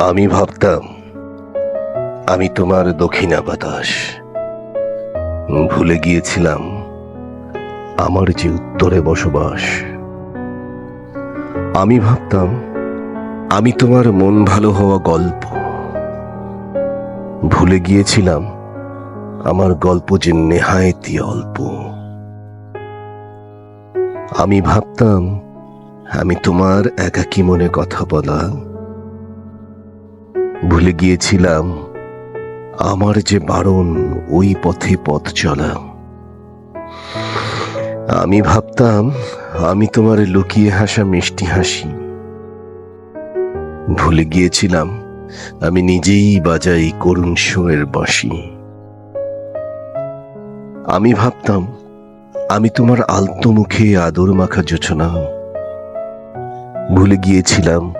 আমি ভাবতাম আমি তোমার দক্ষিণা বাতাস। ভুলে গিয়েছিলাম আমার যে উত্তরে বসবাস। আমি ভাবতাম আমি তোমার মন ভালো হওয়া গল্প। ভুলে গিয়েছিলাম আমার গল্প যে নেহায়েতি অল্প। আমি ভাবতাম আমি তোমার একাকী মনে কথা বলা। ভুলে গিয়েছিলাম আমার যে বারণ ওই পথে পথ চলা। আমি ভাবতাম আমি তোমার লুকিয়ে হাসা মিষ্টি হাসি। ভুলে গিয়েছিলাম আমি নিজেই বাজাই করুণ সুরের বাঁশি। আমি ভাবতাম আমি তোমার আলতো মুখে আদর মাখা জোছনা। ভুলে গিয়েছিলাম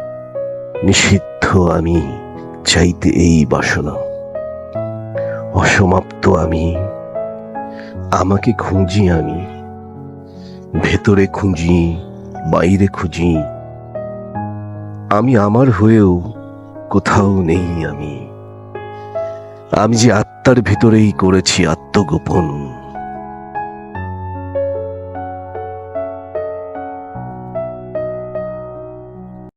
নিষিদ্ধ আমি চাইতে এই বাসনা। অসমাপ্ত আমি আমাকে খুঁজি আমি, ভেতরে খুঁজি বাইরে খুঁজি। আমি আমার হয়েও কোথাও নেই আমি। আমি যে আত্মার ভিতরেই করেছি আত্মগোপন।